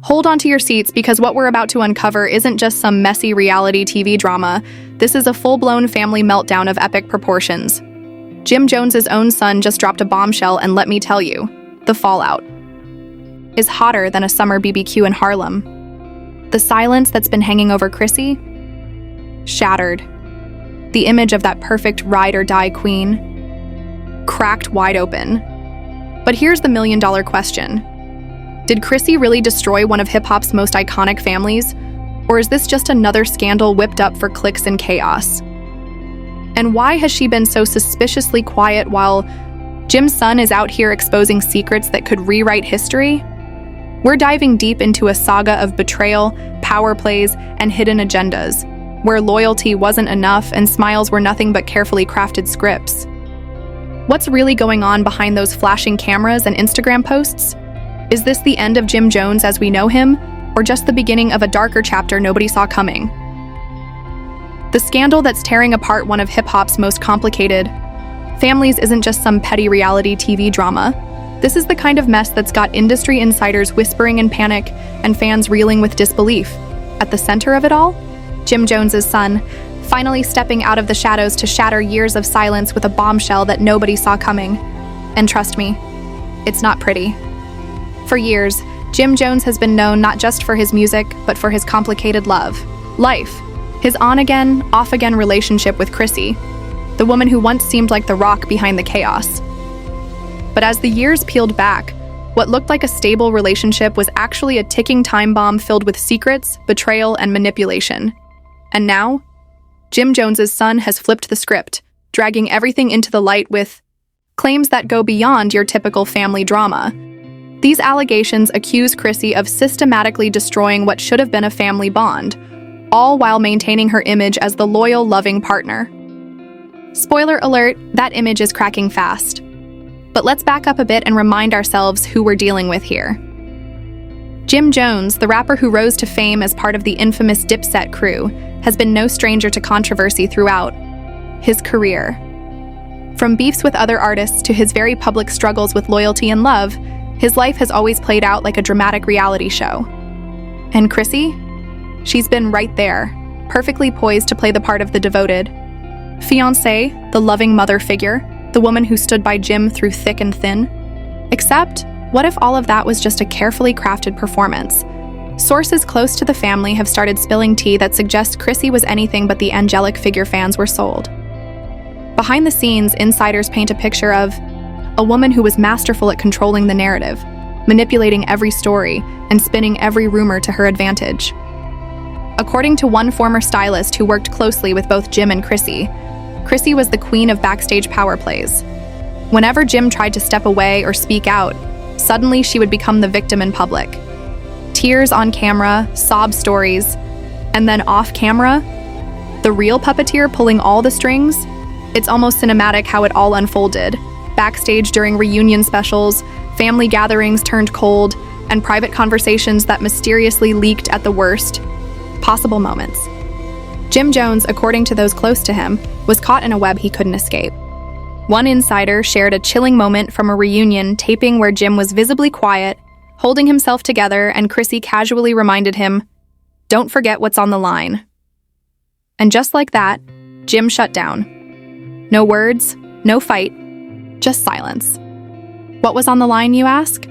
Hold on to your seats because what we're about to uncover isn't just some messy reality TV drama. This is a full-blown family meltdown of epic proportions. Jim Jones's own son just dropped a bombshell, and let me tell you, the fallout is hotter than a summer BBQ in Harlem. The silence that's been hanging over Chrissy? Shattered. The image of that perfect ride-or-die queen? Cracked wide open. But here's the million-dollar question. Did Chrissy really destroy one of hip-hop's most iconic families? Or is this just another scandal whipped up for clicks and chaos? And why has she been so suspiciously quiet while Jim's son is out here exposing secrets that could rewrite history? We're diving deep into a saga of betrayal, power plays, and hidden agendas, where loyalty wasn't enough and smiles were nothing but carefully crafted scripts. What's really going on behind those flashing cameras and Instagram posts? Is this the end of Jim Jones as we know him, or just the beginning of a darker chapter nobody saw coming? The scandal that's tearing apart one of hip-hop's most complicated families isn't just some petty reality TV drama. This is the kind of mess that's got industry insiders whispering in panic and fans reeling with disbelief. At the center of it all, Jim Jones's son, finally stepping out of the shadows to shatter years of silence with a bombshell that nobody saw coming. And trust me, it's not pretty. For years, Jim Jones has been known not just for his music, but for his complicated life, his on-again, off-again relationship with Chrissy, the woman who once seemed like the rock behind the chaos. But as the years peeled back, what looked like a stable relationship was actually a ticking time bomb filled with secrets, betrayal, and manipulation. And now, Jim Jones's son has flipped the script, dragging everything into the light with claims that go beyond your typical family drama. These allegations accuse Chrissy of systematically destroying what should have been a family bond, all while maintaining her image as the loyal, loving partner. Spoiler alert, that image is cracking fast. But let's back up a bit and remind ourselves who we're dealing with here. Jim Jones, the rapper who rose to fame as part of the infamous Dipset crew, has been no stranger to controversy throughout his career. From beefs with other artists to his very public struggles with loyalty and love, his life has always played out like a dramatic reality show. And Chrissy? She's been right there, perfectly poised to play the part of the devoted fiancée, the loving mother figure, the woman who stood by Jim through thick and thin. Except, what if all of that was just a carefully crafted performance? Sources close to the family have started spilling tea that suggests Chrissy was anything but the angelic figure fans were sold. Behind the scenes, insiders paint a picture of a woman who was masterful at controlling the narrative, manipulating every story, and spinning every rumor to her advantage. According to one former stylist who worked closely with both Jim and Chrissy, Chrissy was the queen of backstage power plays. Whenever Jim tried to step away or speak out, suddenly she would become the victim in public. Tears on camera, sob stories, and then off camera, the real puppeteer pulling all the strings. It's almost cinematic how it all unfolded. Backstage during reunion specials, family gatherings turned cold, and private conversations that mysteriously leaked at the worst possible moments. Jim Jones, according to those close to him, was caught in a web he couldn't escape. One insider shared a chilling moment from a reunion taping where Jim was visibly quiet, holding himself together, and Chrissy casually reminded him, "Don't forget what's on the line." And just like that, Jim shut down. No words, no fight, just silence. What was on the line, you ask?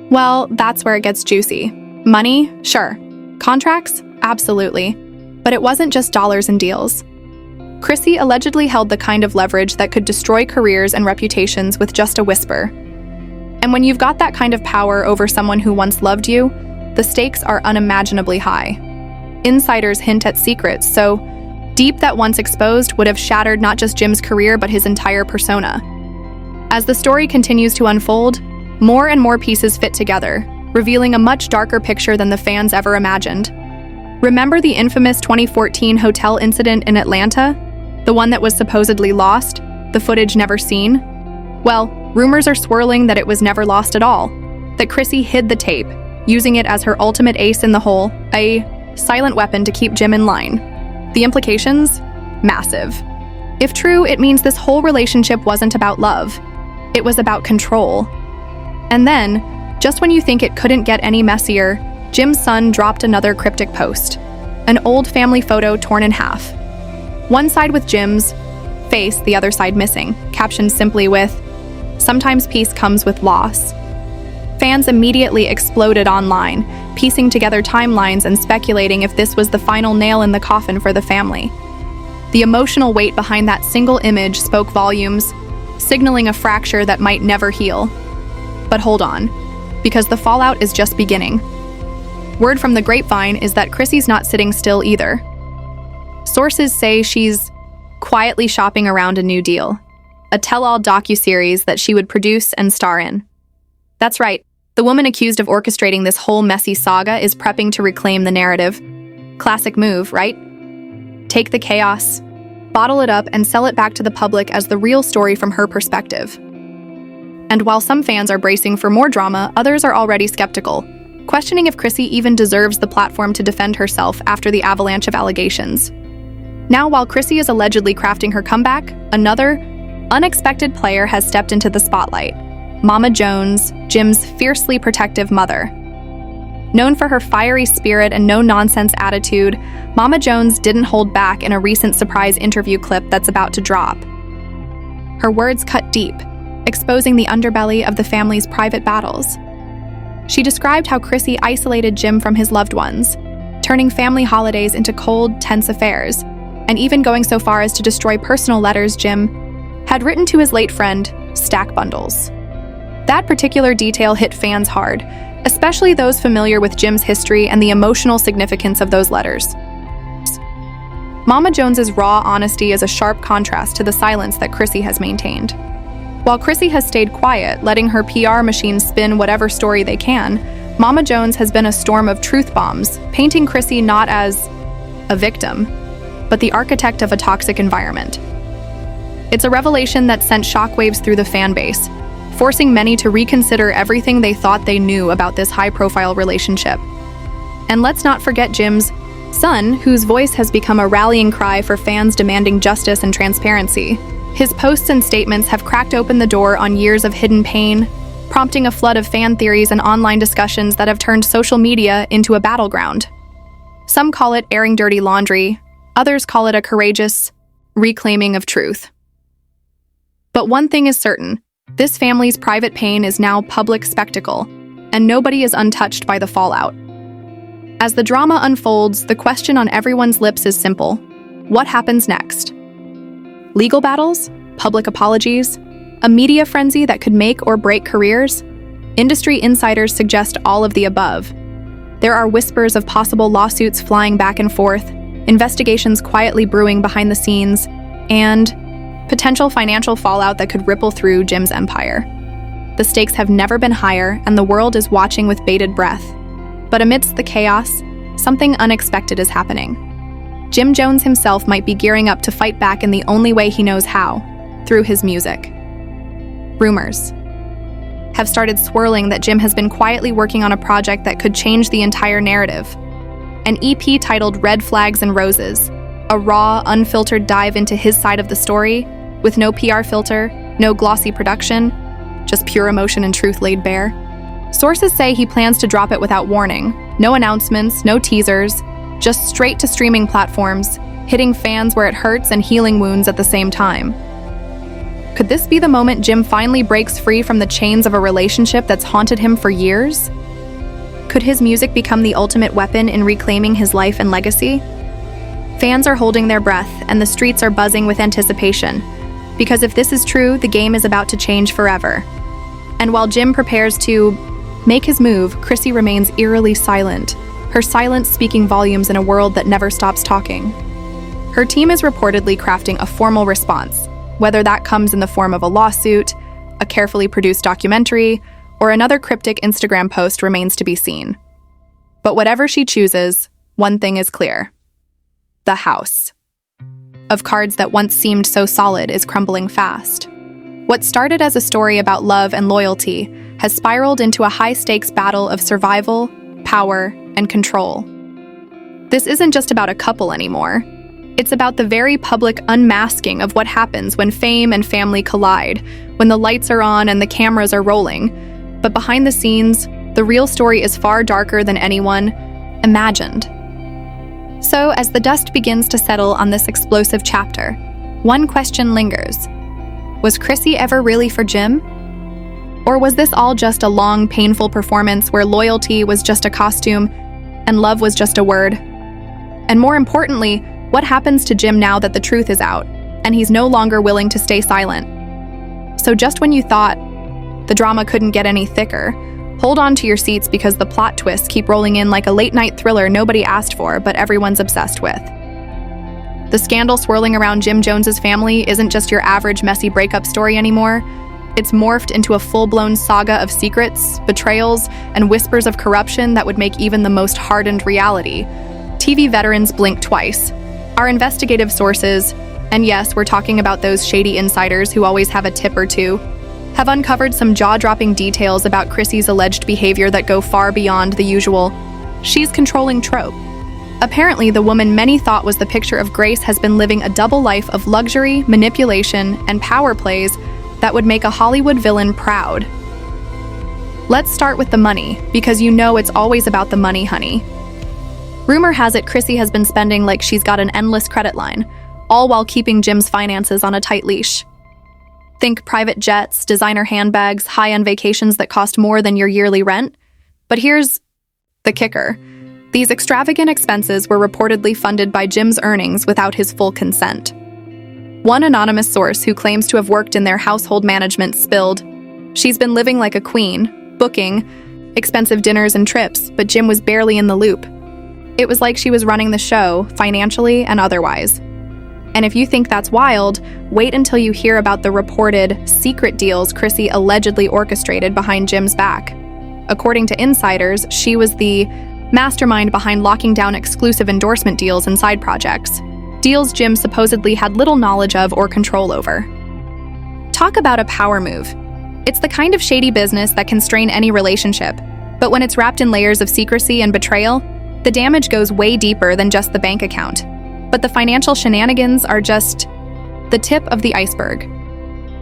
Well, that's where it gets juicy. Money? Sure. Contracts? Absolutely. But it wasn't just dollars and deals. Chrissy allegedly held the kind of leverage that could destroy careers and reputations with just a whisper. And when you've got that kind of power over someone who once loved you, the stakes are unimaginably high. Insiders hint at secrets so deep that once exposed would have shattered not just Jim's career but his entire persona. As the story continues to unfold, more and more pieces fit together, revealing a much darker picture than the fans ever imagined. Remember the infamous 2014 hotel incident in Atlanta? The one that was supposedly lost, the footage never seen? Well, rumors are swirling that it was never lost at all, that Chrissy hid the tape, using it as her ultimate ace in the hole, a silent weapon to keep Jim in line. The implications? Massive. If true, it means this whole relationship wasn't about love. It was about control. And then, just when you think it couldn't get any messier, Jim's son dropped another cryptic post, an old family photo torn in half. One side with Jim's face, the other side missing, captioned simply with, "Sometimes peace comes with loss." Fans immediately exploded online, piecing together timelines and speculating if this was the final nail in the coffin for the family. The emotional weight behind that single image spoke volumes, signaling a fracture that might never heal. But hold on, because the fallout is just beginning. Word from the grapevine is that Chrissy's not sitting still either. Sources say she's quietly shopping around a new deal, a tell-all docuseries that she would produce and star in. That's right, the woman accused of orchestrating this whole messy saga is prepping to reclaim the narrative. Classic move, right? Take the chaos, bottle it up, and sell it back to the public as the real story from her perspective. And while some fans are bracing for more drama, others are already skeptical, questioning if Chrissy even deserves the platform to defend herself after the avalanche of allegations. Now, while Chrissy is allegedly crafting her comeback, another unexpected player has stepped into the spotlight. Mama Jones, Jim's fiercely protective mother. Known for her fiery spirit and no-nonsense attitude, Mama Jones didn't hold back in a recent surprise interview clip that's about to drop. Her words cut deep, exposing the underbelly of the family's private battles. She described how Chrissy isolated Jim from his loved ones, turning family holidays into cold, tense affairs, and even going so far as to destroy personal letters Jim had written to his late friend, Stack Bundles. That particular detail hit fans hard, especially those familiar with Jim's history and the emotional significance of those letters. Mama Jones's raw honesty is a sharp contrast to the silence that Chrissy has maintained. While Chrissy has stayed quiet, letting her PR machine spin whatever story they can, Mama Jones has been a storm of truth bombs, painting Chrissy not as a victim, but the architect of a toxic environment. It's a revelation that sent shockwaves through the fan base, forcing many to reconsider everything they thought they knew about this high-profile relationship. And let's not forget Jim's son, whose voice has become a rallying cry for fans demanding justice and transparency. His posts and statements have cracked open the door on years of hidden pain, prompting a flood of fan theories and online discussions that have turned social media into a battleground. Some call it airing dirty laundry, others call it a courageous reclaiming of truth. But one thing is certain, this family's private pain is now public spectacle, and nobody is untouched by the fallout. As the drama unfolds, the question on everyone's lips is simple: what happens next? Legal battles? Public apologies? A media frenzy that could make or break careers? Industry insiders suggest all of the above. There are whispers of possible lawsuits flying back and forth, investigations quietly brewing behind the scenes, and potential financial fallout that could ripple through Jim's empire. The stakes have never been higher, and the world is watching with bated breath. But amidst the chaos, something unexpected is happening. Jim Jones himself might be gearing up to fight back in the only way he knows how, through his music. Rumors have started swirling that Jim has been quietly working on a project that could change the entire narrative. An EP titled Red Flags and Roses, a raw, unfiltered dive into his side of the story, with no PR filter, no glossy production, just pure emotion and truth laid bare. Sources say he plans to drop it without warning. No announcements, no teasers, just straight to streaming platforms, hitting fans where it hurts and healing wounds at the same time. Could this be the moment Jim finally breaks free from the chains of a relationship that's haunted him for years? Could his music become the ultimate weapon in reclaiming his life and legacy? Fans are holding their breath, and the streets are buzzing with anticipation. Because if this is true, the game is about to change forever. And while Jim prepares to make his move, Chrissy remains eerily silent, her silence speaking volumes in a world that never stops talking. Her team is reportedly crafting a formal response, whether that comes in the form of a lawsuit, a carefully produced documentary, or another cryptic Instagram post remains to be seen. But whatever she chooses, one thing is clear: the house of cards that once seemed so solid is crumbling fast. What started as a story about love and loyalty has spiraled into a high-stakes battle of survival, power, and control. This isn't just about a couple anymore. It's about the very public unmasking of what happens when fame and family collide, when the lights are on and the cameras are rolling. But behind the scenes, The real story is far darker than anyone imagined. So, as the dust begins to settle on this explosive chapter, one question lingers. Was Chrissy ever really for Jim? Or was this all just a long, painful performance where loyalty was just a costume and love was just a word? And more importantly, what happens to Jim now that the truth is out and he's no longer willing to stay silent? So just when you thought the drama couldn't get any thicker, hold on to your seats because the plot twists keep rolling in like a late-night thriller nobody asked for but everyone's obsessed with. The scandal swirling around Jim Jones's family isn't just your average messy breakup story anymore. It's morphed into a full-blown saga of secrets, betrayals, and whispers of corruption that would make even the most hardened reality. TV veterans blink twice. Our investigative sources, and yes, we're talking about those shady insiders who always have a tip or two, have uncovered some jaw-dropping details about Chrissy's alleged behavior that go far beyond the usual "she's controlling" trope. Apparently, the woman many thought was the picture of Grace has been living a double life of luxury, manipulation, and power plays that would make a Hollywood villain proud. Let's start with the money, because you know it's always about the money, honey. Rumor has it Chrissy has been spending like she's got an endless credit line, all while keeping Jim's finances on a tight leash. Think private jets, designer handbags, high-end vacations that cost more than your yearly rent. But here's the kicker. These extravagant expenses were reportedly funded by Jim's earnings without his full consent. One anonymous source who claims to have worked in their household management spilled, "She's been living like a queen, booking expensive dinners and trips, but Jim was barely in the loop. It was like she was running the show, financially and otherwise." And if you think that's wild, wait until you hear about the reported secret deals Chrissy allegedly orchestrated behind Jim's back. According to insiders, she was the mastermind behind locking down exclusive endorsement deals and side projects. Deals Jim supposedly had little knowledge of or control over. Talk about a power move. It's the kind of shady business that can strain any relationship, but when it's wrapped in layers of secrecy and betrayal, the damage goes way deeper than just the bank account. But the financial shenanigans are just the tip of the iceberg.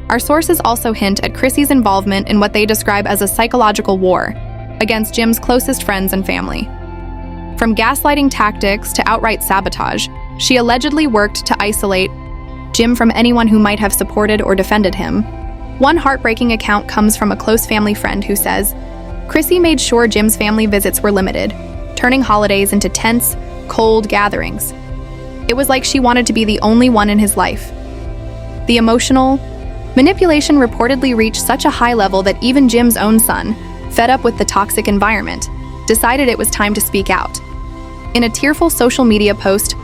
Our sources also hint at Chrissy's involvement in what they describe as a psychological war against Jim's closest friends and family. From gaslighting tactics to outright sabotage, she allegedly worked to isolate Jim from anyone who might have supported or defended him. One heartbreaking account comes from a close family friend who says, Chrissy made sure Jim's family visits were limited, turning holidays into tense, cold gatherings. It was like she wanted to be the only one in his life. The emotional manipulation reportedly reached such a high level that even Jim's own son, fed up with the toxic environment, decided it was time to speak out. In a tearful social media post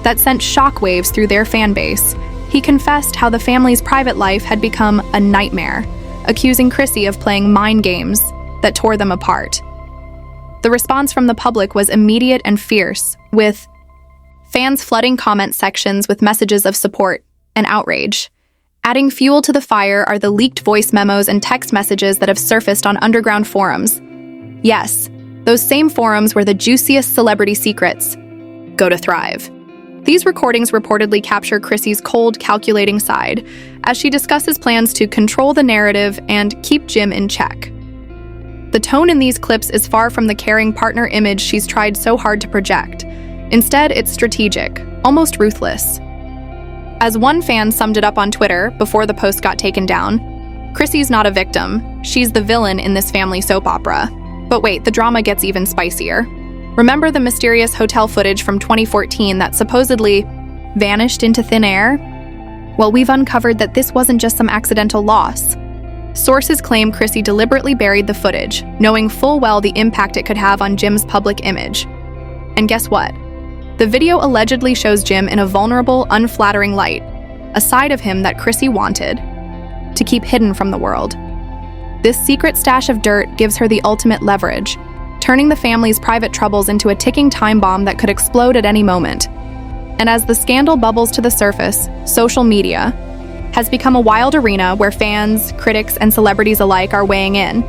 that sent shockwaves through their fan base, he confessed how the family's private life had become a nightmare, accusing Chrissy of playing mind games that tore them apart. The response from the public was immediate and fierce, with fans flooding comment sections with messages of support and outrage. Adding fuel to the fire are the leaked voice memos and text messages that have surfaced on underground forums. Yes, those same forums where the juiciest celebrity secrets go to thrive. These recordings reportedly capture Chrissy's cold, calculating side as she discusses plans to control the narrative and keep Jim in check. The tone in these clips is far from the caring partner image she's tried so hard to project. Instead, it's strategic, almost ruthless. As one fan summed it up on Twitter before the post got taken down, Chrissy's not a victim, she's the villain in this family soap opera. But wait, the drama gets even spicier. Remember the mysterious hotel footage from 2014 that supposedly vanished into thin air? Well, we've uncovered that this wasn't just some accidental loss. Sources claim Chrissy deliberately buried the footage, knowing full well the impact it could have on Jim's public image. And guess what? The video allegedly shows Jim in a vulnerable, unflattering light, a side of him that Chrissy wanted to keep hidden from the world. This secret stash of dirt gives her the ultimate leverage, turning the family's private troubles into a ticking time bomb that could explode at any moment. And as the scandal bubbles to the surface, social media has become a wild arena where fans, critics, and celebrities alike are weighing in.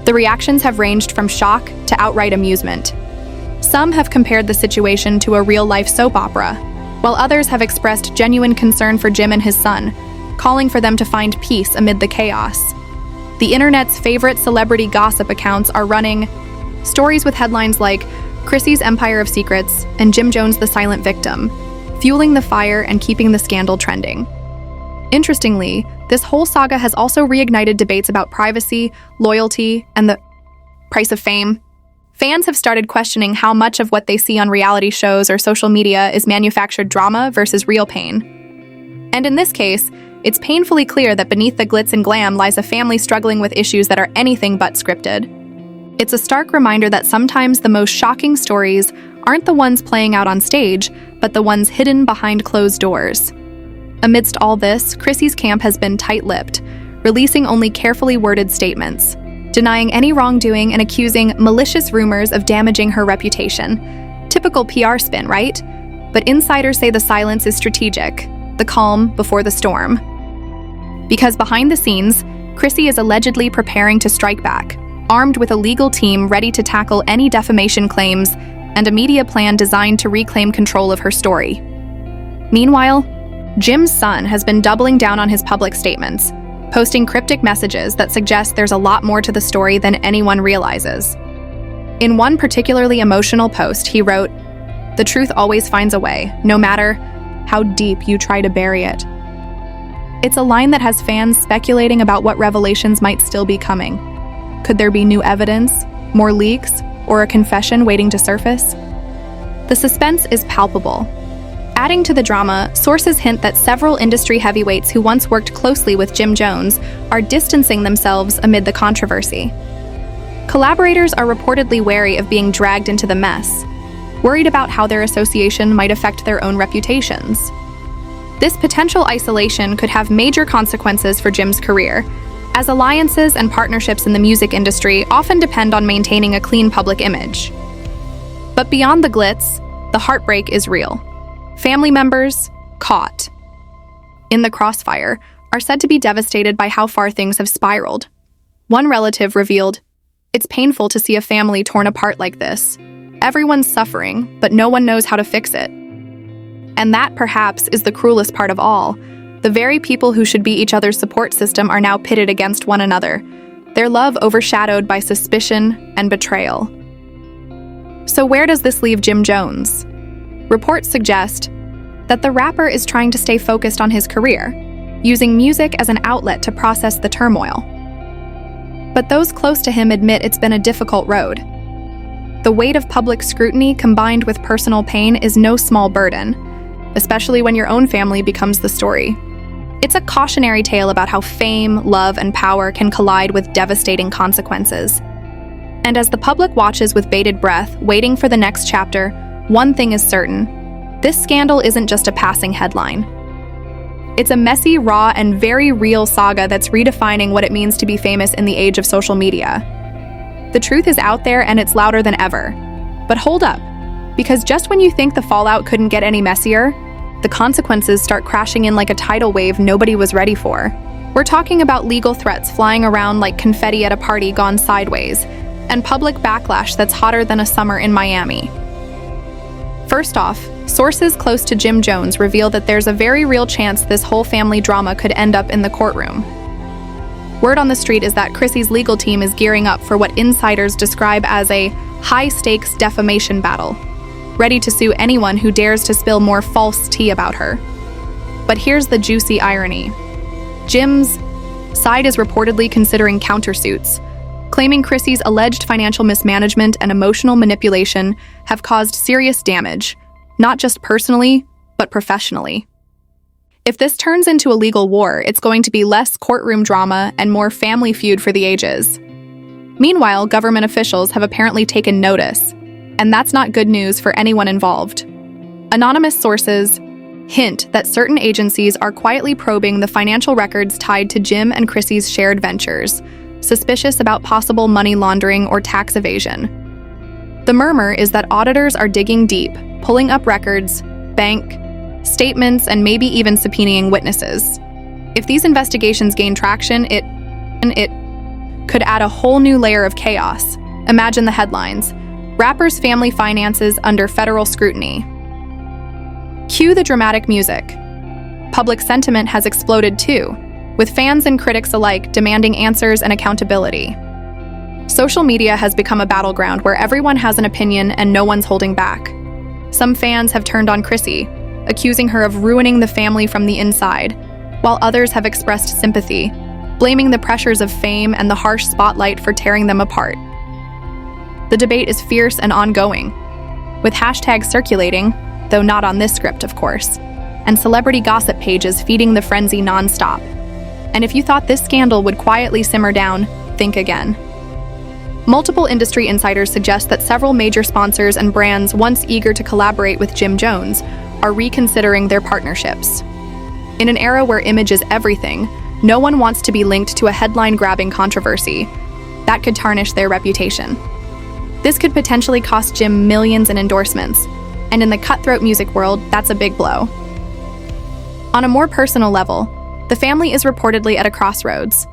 The reactions have ranged from shock to outright amusement. Some have compared the situation to a real-life soap opera, while others have expressed genuine concern for Jim and his son, calling for them to find peace amid the chaos. The internet's favorite celebrity gossip accounts are running stories with headlines like Chrissy's Empire of Secrets and Jim Jones the Silent Victim, fueling the fire and keeping the scandal trending. Interestingly, this whole saga has also reignited debates about privacy, loyalty, and the price of fame. Fans have started questioning how much of what they see on reality shows or social media is manufactured drama versus real pain. And in this case, it's painfully clear that beneath the glitz and glam lies a family struggling with issues that are anything but scripted. It's a stark reminder that sometimes the most shocking stories aren't the ones playing out on stage, but the ones hidden behind closed doors. Amidst all this, Chrissy's camp has been tight-lipped, releasing only carefully worded statements, denying any wrongdoing and accusing malicious rumors of damaging her reputation. Typical PR spin, right? But insiders say the silence is strategic, the calm before the storm. Because behind the scenes, Chrissy is allegedly preparing to strike back, armed with a legal team ready to tackle any defamation claims and a media plan designed to reclaim control of her story. Meanwhile, Jim's son has been doubling down on his public statements, posting cryptic messages that suggest there's a lot more to the story than anyone realizes. In one particularly emotional post, he wrote, "The truth always finds a way, no matter how deep you try to bury it." It's a line that has fans speculating about what revelations might still be coming. Could there be new evidence, more leaks, or a confession waiting to surface? The suspense is palpable. Adding to the drama, sources hint that several industry heavyweights who once worked closely with Jim Jones are distancing themselves amid the controversy. Collaborators are reportedly wary of being dragged into the mess, worried about how their association might affect their own reputations. This potential isolation could have major consequences for Jim's career, as alliances and partnerships in the music industry often depend on maintaining a clean public image. But beyond the glitz, the heartbreak is real. Family members, caught in the crossfire, are said to be devastated by how far things have spiraled. One relative revealed, "It's painful to see a family torn apart like this. Everyone's suffering, but no one knows how to fix it." And that, perhaps, is the cruelest part of all. The very people who should be each other's support system are now pitted against one another, their love overshadowed by suspicion and betrayal. So where does this leave Jim Jones? Reports suggest that the rapper is trying to stay focused on his career, using music as an outlet to process the turmoil. But those close to him admit it's been a difficult road. The weight of public scrutiny combined with personal pain is no small burden, especially when your own family becomes the story. It's a cautionary tale about how fame, love, and power can collide with devastating consequences. And as the public watches with bated breath, waiting for the next chapter, one thing is certain: this scandal isn't just a passing headline. It's a messy, raw, and very real saga that's redefining what it means to be famous in the age of social media. The truth is out there and it's louder than ever. But hold up, because just when you think the fallout couldn't get any messier, the consequences start crashing in like a tidal wave nobody was ready for. We're talking about legal threats flying around like confetti at a party gone sideways, and public backlash that's hotter than a summer in Miami. First off, sources close to Jim Jones reveal that there's a very real chance this whole family drama could end up in the courtroom. Word on the street is that Chrissy's legal team is gearing up for what insiders describe as a high-stakes defamation battle, ready to sue anyone who dares to spill more false tea about her. But here's the juicy irony. Jim's side is reportedly considering countersuits, claiming Chrissy's alleged financial mismanagement and emotional manipulation have caused serious damage, not just personally, but professionally. If this turns into a legal war, it's going to be less courtroom drama and more family feud for the ages. Meanwhile, government officials have apparently taken notice, and that's not good news for anyone involved. Anonymous sources hint that certain agencies are quietly probing the financial records tied to Jim and Chrissy's shared ventures, suspicious about possible money laundering or tax evasion. The murmur is that auditors are digging deep, pulling up records, bank statements, and maybe even subpoenaing witnesses. If these investigations gain traction, it could add a whole new layer of chaos. Imagine the headlines: rapper's family finances under federal scrutiny. Cue the dramatic music. Public sentiment has exploded too. with fans and critics alike demanding answers and accountability. Social media has become a battleground where everyone has an opinion and no one's holding back. Some fans have turned on Chrissy, accusing her of ruining the family from the inside, while others have expressed sympathy, blaming the pressures of fame and the harsh spotlight for tearing them apart. The debate is fierce and ongoing, with hashtags circulating, though not on this script, of course, and celebrity gossip pages feeding the frenzy nonstop. And if you thought this scandal would quietly simmer down, think again. Multiple industry insiders suggest that several major sponsors and brands once eager to collaborate with Jim Jones are reconsidering their partnerships. In an era where image is everything, no one wants to be linked to a headline-grabbing controversy that could tarnish their reputation. This could potentially cost Jim millions in endorsements, and in the cutthroat music world, that's a big blow. On a more personal level, the family is reportedly at a crossroads.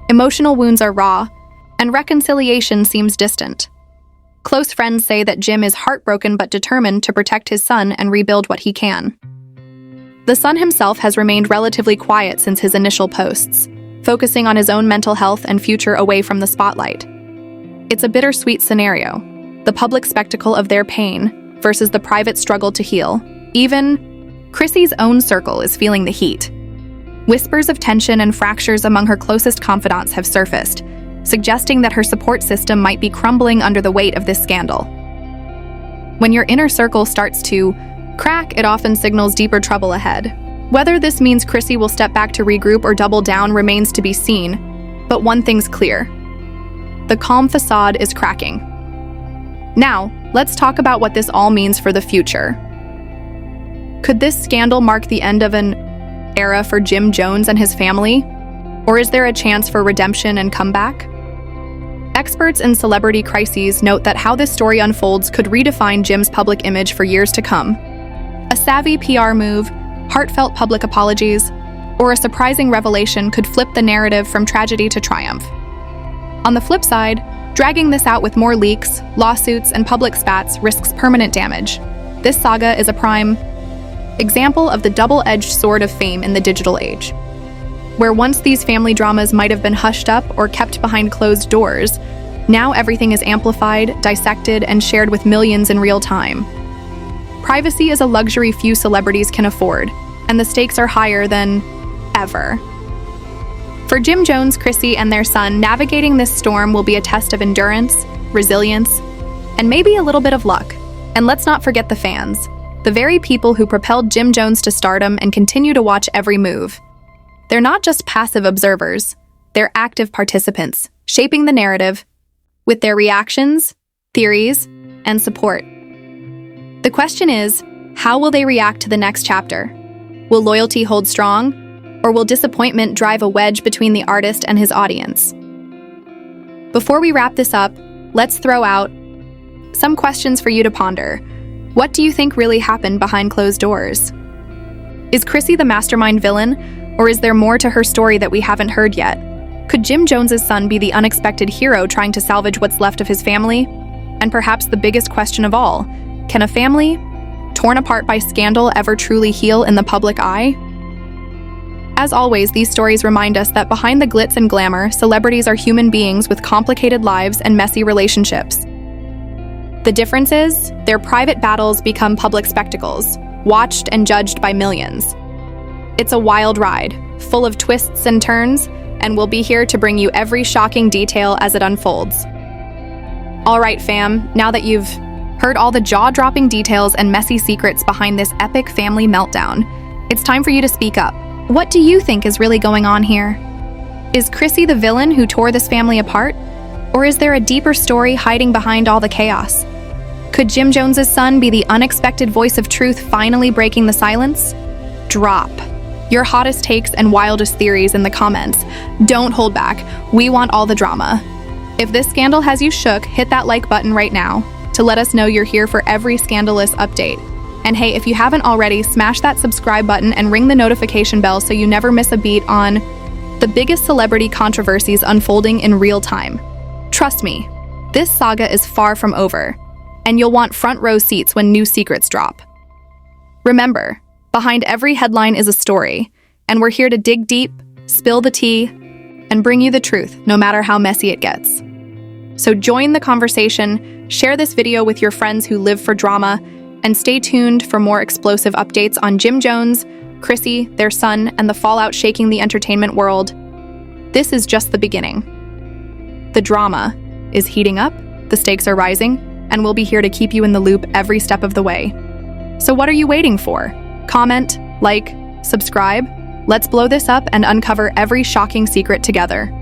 Emotional wounds are raw, and reconciliation seems distant. Close friends say that Jim is heartbroken but determined to protect his son and rebuild what he can. The son himself has remained relatively quiet since his initial posts, focusing on his own mental health and future away from the spotlight. It's a bittersweet scenario, the public spectacle of their pain versus the private struggle to heal. Even Chrissy's own circle is feeling the heat. Whispers of tension and fractures among her closest confidants have surfaced, suggesting that her support system might be crumbling under the weight of this scandal. When your inner circle starts to crack, it often signals deeper trouble ahead. Whether this means Chrissy will step back to regroup or double down remains to be seen, but one thing's clear: the calm facade is cracking. Now, let's talk about what this all means for the future. Could this scandal mark the end of an era for Jim Jones and his family? Or is there a chance for redemption and comeback? Experts in celebrity crises note that how this story unfolds could redefine Jim's public image for years to come. A savvy PR move, heartfelt public apologies, or a surprising revelation could flip the narrative from tragedy to triumph. On the flip side, dragging this out with more leaks, lawsuits, and public spats risks permanent damage. This saga is a prime example of the double-edged sword of fame in the digital age. Where once these family dramas might have been hushed up or kept behind closed doors, now everything is amplified, dissected, and shared with millions in real time. Privacy is a luxury few celebrities can afford, and the stakes are higher than ever. For Jim Jones, Chrissy, and their son, navigating this storm will be a test of endurance, resilience, and maybe a little bit of luck. And let's not forget the fans, the very people who propelled Jim Jones to stardom and continue to watch every move. They're not just passive observers, they're active participants, shaping the narrative with their reactions, theories, and support. The question is, how will they react to the next chapter? Will loyalty hold strong, or will disappointment drive a wedge between the artist and his audience? Before we wrap this up, let's throw out some questions for you to ponder. What do you think really happened behind closed doors? Is Chrissy the mastermind villain? Or is there more to her story that we haven't heard yet? Could Jim Jones's son be the unexpected hero trying to salvage what's left of his family? And perhaps the biggest question of all, can a family, torn apart by scandal, ever truly heal in the public eye? As always, these stories remind us that behind the glitz and glamour, celebrities are human beings with complicated lives and messy relationships. The difference is, their private battles become public spectacles, watched and judged by millions. It's a wild ride, full of twists and turns, and we'll be here to bring you every shocking detail as it unfolds. All right, fam, now that you've heard all the jaw-dropping details and messy secrets behind this epic family meltdown, it's time for you to speak up. What do you think is really going on here? Is Chrissy the villain who tore this family apart? Or is there a deeper story hiding behind all the chaos? Could Jim Jones's son be the unexpected voice of truth finally breaking the silence? Drop your hottest takes and wildest theories in the comments. Don't hold back. We want all the drama. If this scandal has you shook, hit that like button right now to let us know you're here for every scandalous update. And hey, if you haven't already, smash that subscribe button and ring the notification bell so you never miss a beat on the biggest celebrity controversies unfolding in real time. Trust me, this saga is far from over, and you'll want front row seats when new secrets drop. Remember, behind every headline is a story, and we're here to dig deep, spill the tea, and bring you the truth, no matter how messy it gets. So join the conversation, share this video with your friends who live for drama, and stay tuned for more explosive updates on Jim Jones, Chrissy, their son, and the fallout shaking the entertainment world. This is just the beginning. The drama is heating up, the stakes are rising, and we'll be here to keep you in the loop every step of the way. So what are you waiting for? Comment, like, subscribe. Let's blow this up and uncover every shocking secret together.